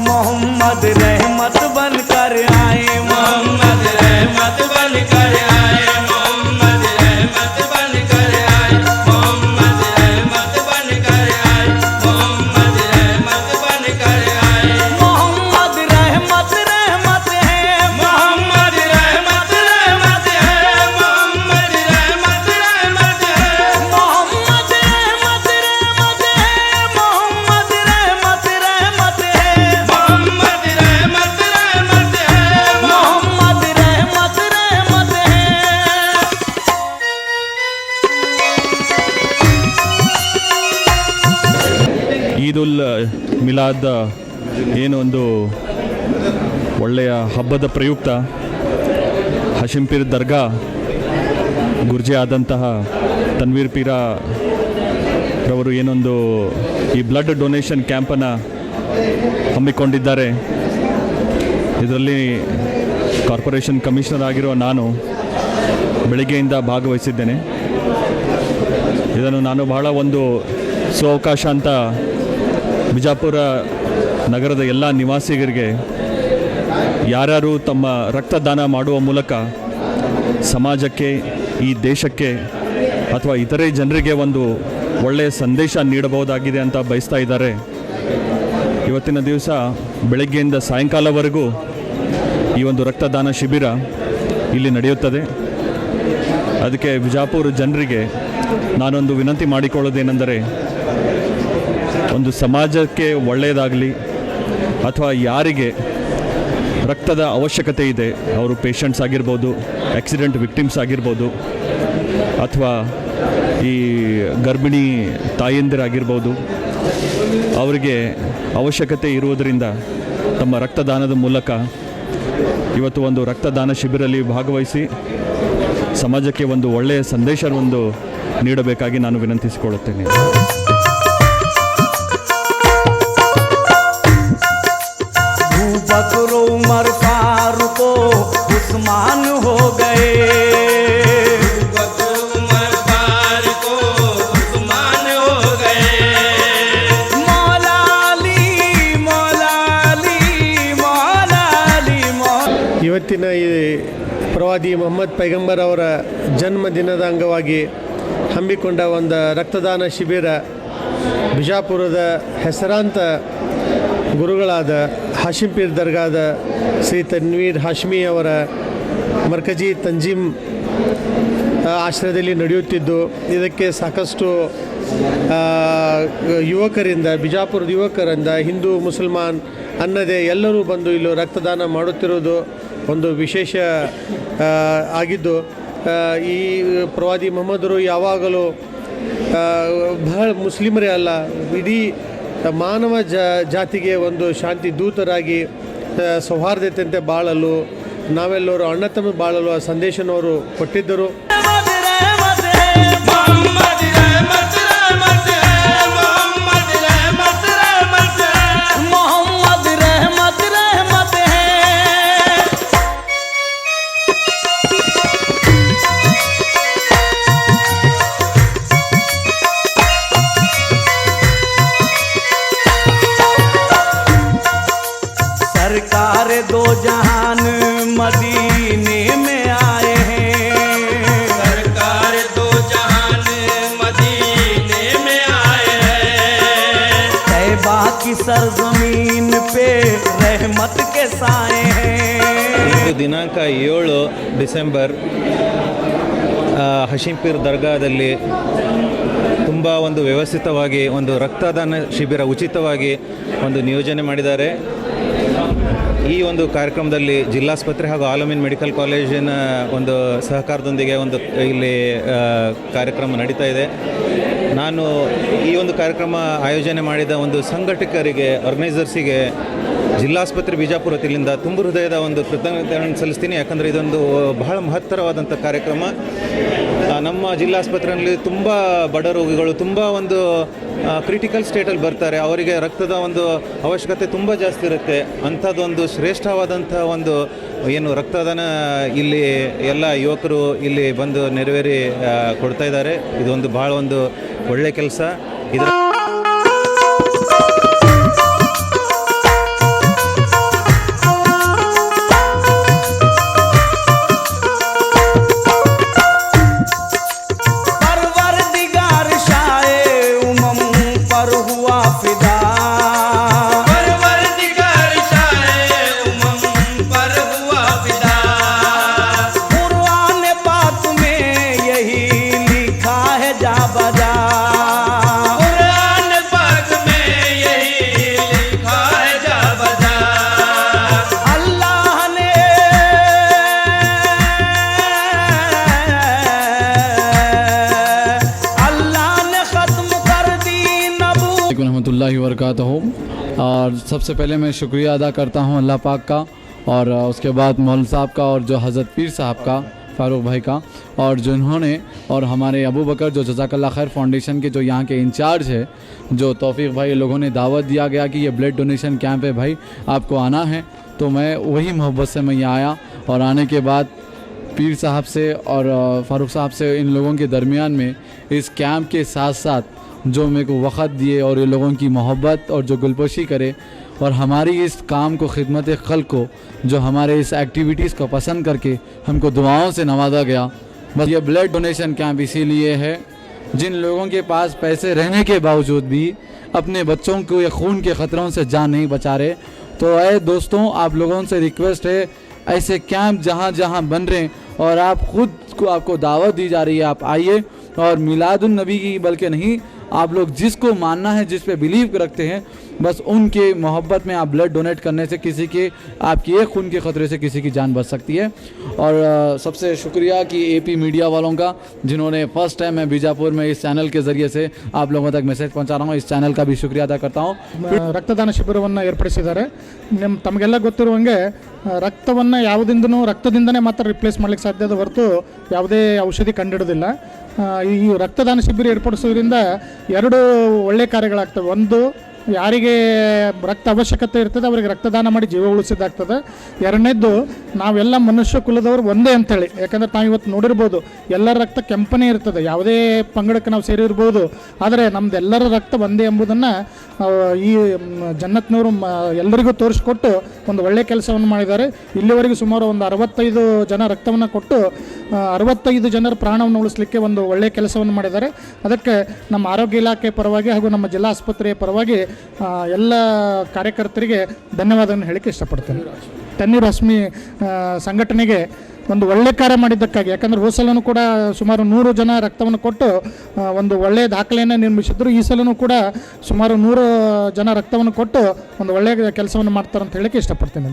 मोहम्मद रहमत बन कर आए, मोहम्मद रहमत बन कर आए, मोहम्मद रहमत बन कर आए, मोहम्मद रहमत बन कर आए, मोहम्मद रहमत बन कर आए। मोहम्मद रहमत रहमत है, मोहम्मद रहमत रहमत है, मोहम्मद रहमत रहमत है, मोहम्मद रहमत रहमत है, मोहम्मद रहमत रहमत है, मोहम्मद रहमत रहमत है, मोहम्मद रहमत रहमत है। ಈದ್ ಉಲ್ ಮಿಲಾದ್ ಏನು ಒಂದು ಒಳ್ಳೆಯ ಹಬ್ಬದ ಪ್ರಯುಕ್ತ ಹಶೀಂ ಪೀರ್ ದರ್ಗಾ ಗುರ್ಜೆ ಆದಂತಹ ತನ್ವೀರ್ ಪೀರ ರವರು ಏನೊಂದು ಈ ಬ್ಲಡ್ ಡೊನೇಷನ್ ಕ್ಯಾಂಪನ್ನು ಹಮ್ಮಿಕೊಂಡಿದ್ದಾರೆ. ಇದರಲ್ಲಿ ಕಾರ್ಪೊರೇಷನ್ ಕಮಿಷನರ್ ಆಗಿರುವ ನಾನು ಬೆಳಗ್ಗೆಯಿಂದ ಭಾಗವಹಿಸಿದ್ದೇನೆ. ಇದನ್ನು ನಾನು ಬಹಳ ಒಂದು ಸುವಕಾಶ ಅಂತ ಬಿಜಾಪುರ ನಗರದ ಎಲ್ಲ ನಿವಾಸಿಗರಿಗೆ ಯಾರ್ಯಾರು ತಮ್ಮ ರಕ್ತದಾನ ಮಾಡುವ ಮೂಲಕ ಸಮಾಜಕ್ಕೆ, ಈ ದೇಶಕ್ಕೆ ಅಥವಾ ಇತರೆ ಜನರಿಗೆ ಒಂದು ಒಳ್ಳೆಯ ಸಂದೇಶ ನೀಡಬಹುದಾಗಿದೆ ಅಂತ ಬಯಸ್ತಾ ಇದ್ದಾರೆ. ಇವತ್ತಿನ ದಿವಸ ಬೆಳಗ್ಗೆಯಿಂದ ಸಾಯಂಕಾಲವರೆಗೂ ಈ ಒಂದು ರಕ್ತದಾನ ಶಿಬಿರ ಇಲ್ಲಿ ನಡೆಯುತ್ತದೆ. ಅದಕ್ಕೆ ಬಿಜಾಪುರ ಜನರಿಗೆ ನಾನೊಂದು ವಿನಂತಿ ಮಾಡಿಕೊಳ್ಳೋದೇನೆಂದರೆ, ಒಂದು ಸಮಾಜಕ್ಕೆ ಒಳ್ಳೆಯದಾಗಲಿ ಅಥವಾ ಯಾರಿಗೆ ರಕ್ತದ ಅವಶ್ಯಕತೆ ಇದೆ, ಅವರು ಪೇಷಂಟ್ಸ್ ಆಗಿರ್ಬೋದು, ಆಕ್ಸಿಡೆಂಟ್ ವಿಕ್ಟಿಮ್ಸ್ ಆಗಿರ್ಬೋದು, ಅಥವಾ ಈ ಗರ್ಭಿಣಿ ತಾಯಂದಿರಾಗಿರ್ಬೋದು, ಅವರಿಗೆ ಅವಶ್ಯಕತೆ ಇರುವುದರಿಂದ ತಮ್ಮ ರಕ್ತದಾನದ ಮೂಲಕ ಇವತ್ತು ಒಂದು ರಕ್ತದಾನ ಶಿಬಿರಲ್ಲಿ ಭಾಗವಹಿಸಿ ಸಮಾಜಕ್ಕೆ ಒಂದು ಒಳ್ಳೆಯ ಸಂದೇಶವನ್ನು ನೀಡಬೇಕಾಗಿ ನಾನು ವಿನಂತಿಸಿಕೊಳ್ಳುತ್ತೇನೆ. बकर उमर फारूक उस्मान हो गए, बकर उमर फारूक उस्मान हो गए, मौला अली मौला अली मौला अली मौला। ಇವತ್ತಿನ ಈ ಪ್ರವಾದಿ ಮೊಹಮ್ಮದ್ ಪೈಗಂಬರ್ ಅವರ ಜನ್ಮದಿನದ ಅಂಗವಾಗಿ ಹಮ್ಮಿಕೊಂಡ ಒಂದು ರಕ್ತದಾನ ಶಿಬಿರ ಬಿಜಾಪುರದ ಹೆಸರಾಂತ ಗುರುಗಳಾದ ಹಾಶಿಂ ಪೀರ್ ದರ್ಗಾದ ಶ್ರೀ ತನ್ವೀರ್ ಹಾಶ್ಮಿ ಅವರ ಮರ್ಕಜಿ ತಂಜೀಮ್ ಆಶ್ರಯದಲ್ಲಿ ನಡೆಯುತ್ತಿದ್ದು, ಇದಕ್ಕೆ ಸಾಕಷ್ಟು ಯುವಕರಿಂದ, ಬಿಜಾಪುರದ ಯುವಕರಿಂದ, ಹಿಂದೂ ಮುಸಲ್ಮಾನ್ ಅನ್ನದೇ ಎಲ್ಲರೂ ಬಂದು ಇಲ್ಲಿ ರಕ್ತದಾನ ಮಾಡುತ್ತಿರುವುದು ಒಂದು ವಿಶೇಷ ಆಗಿದ್ದು, ಈ ಪ್ರವಾದಿ ಮೊಹಮ್ಮದರು ಯಾವಾಗಲೂ ಬಹಳ ಮುಸ್ಲಿಮರೇ ಅಲ್ಲ, ಇಡೀ ಮಾನವ ಜಾತಿಗೆ ಒಂದು ಶಾಂತಿ ದೂತರಾಗಿ ಸೌಹಾರ್ದತೆಯಂತೆ ಬಾಳಲು, ನಾವೆಲ್ಲರೂ ಅಣ್ಣ ತಮ್ಮ ಬಾಳಲು ಆ ಸಂದೇಶನವರು ಕೊಟ್ಟಿದ್ದರು. मोहम्मद रहमत रहमत है, मोहम्मद रहमत रहमत है, मोहम्मद रहमत रहमत है। सरकार दो जहान मदीने में आए हैं, सरकार दो जहान मदीने में आए हैं, तैबा की सरजमीन पे रहमत के साए हैं। ಇದು ದಿನಾಂಕ 7 ಡಿಸೆಂಬರ್ ಹಶೀಂ ಪೀರ್ ದರ್ಗಾದಲ್ಲಿ ತುಂಬ ಒಂದು ವ್ಯವಸ್ಥಿತವಾಗಿ ಒಂದು ರಕ್ತದಾನ ಶಿಬಿರ ಉಚಿತವಾಗಿ ಒಂದು ನಿಯೋಜನೆ ಮಾಡಿದ್ದಾರೆ. ಈ ಒಂದು ಕಾರ್ಯಕ್ರಮದಲ್ಲಿ ಜಿಲ್ಲಾಸ್ಪತ್ರೆ ಹಾಗೂ ಆಲಮೀನ್ ಮೆಡಿಕಲ್ ಕಾಲೇಜಿನ ಒಂದು ಸಹಕಾರದೊಂದಿಗೆ ಒಂದು ಇಲ್ಲಿ ಕಾರ್ಯಕ್ರಮ ನಡೀತಾ ಇದೆ. ನಾನು ಈ ಒಂದು ಕಾರ್ಯಕ್ರಮ ಆಯೋಜನೆ ಮಾಡಿದ ಒಂದು ಸಂಘಟಕರಿಗೆ, ಆರ್ಗನೈಸರ್ಸಿಗೆ ಜಿಲ್ಲಾಸ್ಪತ್ರೆ ಬಿಜಾಪುರ ವತಿಯಿಂದ ತುಂಬ ಹೃದಯದ ಒಂದು ಕೃತಜ್ಞತೆಯನ್ನು ಸಲ್ಲಿಸ್ತೀನಿ. ಯಾಕಂದರೆ ಇದೊಂದು ಬಹಳ ಮಹತ್ತರವಾದಂಥ ಕಾರ್ಯಕ್ರಮ. ನಮ್ಮ ಜಿಲ್ಲಾಸ್ಪತ್ರೆಯಲ್ಲಿ ತುಂಬ ಬಡ ರೋಗಿಗಳು ತುಂಬ ಒಂದು ಕ್ರಿಟಿಕಲ್ ಸ್ಟೇಟಲ್ಲಿ ಬರ್ತಾರೆ. ಅವರಿಗೆ ರಕ್ತದ ಒಂದು ಅವಶ್ಯಕತೆ ತುಂಬ ಜಾಸ್ತಿ ಇರುತ್ತೆ. ಅಂಥದ್ದೊಂದು ಶ್ರೇಷ್ಠವಾದಂಥ ಒಂದು ಏನು ರಕ್ತದಾನ ಇಲ್ಲಿ ಎಲ್ಲ ಯುವಕರು ಇಲ್ಲಿ ಬಂದು ನೆರವೇರಿ ಕೊಡ್ತಾ ಇದ್ದಾರೆ. ಇದೊಂದು ಭಾಳ ಒಂದು ಒಳ್ಳೆಯ ಕೆಲಸ. ಇದರ वबरकातुहू। और सबसे पहले मैं शुक्रिया अदा करता हूँ अल्लाह पाक का, और उसके बाद मौलवी साहब का, और जो हज़रत पीर साहब का, फ़ारूक भाई का, और जिन्होंने, और हमारे अबू बकर जो जज़ाकल्लाह खैर फाउंडेशन के जो यहाँ के इंचार्ज है, जो तौफीक भाई, लोगों ने दावत दिया गया कि ये ब्लड डोनेशन कैंप है भाई, आपको आना है, तो मैं वही मोहब्बत से मैं यहाँ आया। और आने के बाद पीर साहब से और फ़ारूक साहब से, इन लोगों के दरमियान में इस कैंप के साथ साथ जो मेरे को वक़्त दिए और ये लोगों की मोहब्बत और जो गुलपोशी करे, और हमारी इस काम को, खिदमत खल्क़ को, जो हमारे इस एक्टिविटीज़ को पसंद करके हमको दुआओं से नवाजा गया। बस ये ब्लड डोनेशन कैंप इसीलिए है, जिन लोगों के पास पैसे रहने के बावजूद भी अपने बच्चों को ये खून के ख़तरों से जान नहीं बचा रहे, तो ऐ दोस्तों, आप लोगों से रिक्वेस्ट है, ऐसे कैंप जहाँ जहाँ बन रहे हैं और आप खुद को, आपको दावत दी जा रही है, आप आइए। और मिलादुन नबी की बल्कि नहीं, आप लोग जिसको मानना है, जिस पे बिलीव रखते हैं, बस उनके मोहब्बत में आप ब्लड डोनेट करने से किसी के, आपकी एक खून के ख़तरे से किसी की जान बच सकती है। और सबसे शुक्रिया कि AP मीडिया वालों का, जिन्होंने फ़र्स्ट टाइम मैं बीजापुर में इस चैनल के ज़रिए से आप लोगों तक मैसेज पहुंचा रहा हूँ, इस चैनल का भी शुक्रिया अदा करता हूँ। ರಕ್ತದಾನ ಶಿಬಿರವನ್ನು ಏರ್ಪಡಿಸಿದ್ದಾರೆ. ತಮಗೆಲ್ಲ ಗೊತ್ತಿರುವಂಗೆ ರಕ್ತವನ್ನು ಯಾವುದಿಂದನೂ ರಕ್ತದಿಂದನೇ ಮಾತ್ರ ರಿಪ್ಲೇಸ್ ಮಾಡಲಿಕ್ಕೆ ಸಾಧ್ಯದ ಹೊರತು ಯಾವುದೇ ಔಷಧಿ ಕಂಡುಹಿಡಿದಿಲ್ಲ. ಈ ರಕ್ತದಾನ ಶಿಬಿರ ಏರ್ಪಡಿಸೋದ್ರಿಂದ ಎರಡು ಒಳ್ಳೆಯ ಕಾರ್ಯಗಳಾಗ್ತವೆ. ಒಂದು, ಯಾರಿಗೆ ರಕ್ತ ಅವಶ್ಯಕತೆ ಇರ್ತದೆ ಅವರಿಗೆ ರಕ್ತದಾನ ಮಾಡಿ ಜೀವ ಉಳಿಸಿದ್ದಾಗ್ತದೆ. ಎರಡನೇದ್ದು, ನಾವೆಲ್ಲ ಮನುಷ್ಯ ಕುಲದವರು ಒಂದೇ ಅಂಥೇಳಿ, ಯಾಕಂದರೆ ನಾವು ಇವತ್ತು ನೋಡಿರ್ಬೋದು ಎಲ್ಲರ ರಕ್ತ ಕೆಂಪನೇ ಇರ್ತದೆ, ಯಾವುದೇ ಪಂಗಡಕ್ಕೆ ನಾವು ಸೇರಿರ್ಬೋದು, ಆದರೆ ನಮ್ದು ಎಲ್ಲರ ರಕ್ತ ಒಂದೇ ಎಂಬುದನ್ನು ಈ ಜನ್ನತ್ನವರು ಎಲ್ಲರಿಗೂ ತೋರಿಸ್ಕೊಟ್ಟು ಒಂದು ಒಳ್ಳೆಯ ಕೆಲಸವನ್ನು ಮಾಡಿದ್ದಾರೆ. ಇಲ್ಲಿವರೆಗೂ ಸುಮಾರು ಒಂದು 65 ಜನ ರಕ್ತವನ್ನು ಕೊಟ್ಟು 65 ಜನರ ಪ್ರಾಣವನ್ನು ಉಳಿಸಲಿಕ್ಕೆ ಒಂದು ಒಳ್ಳೆಯ ಕೆಲಸವನ್ನು ಮಾಡಿದ್ದಾರೆ. ಅದಕ್ಕೆ ನಮ್ಮ ಆರೋಗ್ಯ ಇಲಾಖೆ ಪರವಾಗಿ ಹಾಗೂ ನಮ್ಮ ಜಿಲ್ಲಾ ಆಸ್ಪತ್ರೆಯ ಪರವಾಗಿ ಎಲ್ಲ ಕಾರ್ಯಕರ್ತರಿಗೆ ಧನ್ಯವಾದವನ್ನು ಹೇಳಕ್ಕೆ ಇಷ್ಟಪಡ್ತೇನೆ. ತಣ್ಣೀರು ರಶ್ಮಿ ಸಂಘಟನೆಗೆ ಒಂದು ಒಳ್ಳೆ ಕಾರ್ಯ ಮಾಡಿದ್ದಕ್ಕಾಗಿ, ಯಾಕಂದರೆ ಹೋದ ಸಲನೂ ಕೂಡ ಸುಮಾರು 100 ಜನ ರಕ್ತವನ್ನು ಕೊಟ್ಟು ಒಂದು ಒಳ್ಳೆಯ ದಾಖಲೆಯನ್ನು ನಿರ್ಮಿಸಿದ್ರು. ಈ ಸಲನೂ ಕೂಡ ಸುಮಾರು 100 ಜನ ರಕ್ತವನ್ನು ಕೊಟ್ಟು ಒಂದು ಒಳ್ಳೆಯ ಕೆಲಸವನ್ನು ಮಾಡ್ತಾರೆ ಅಂತ ಹೇಳಕ್ಕೆ ಇಷ್ಟಪಡ್ತೇನೆ.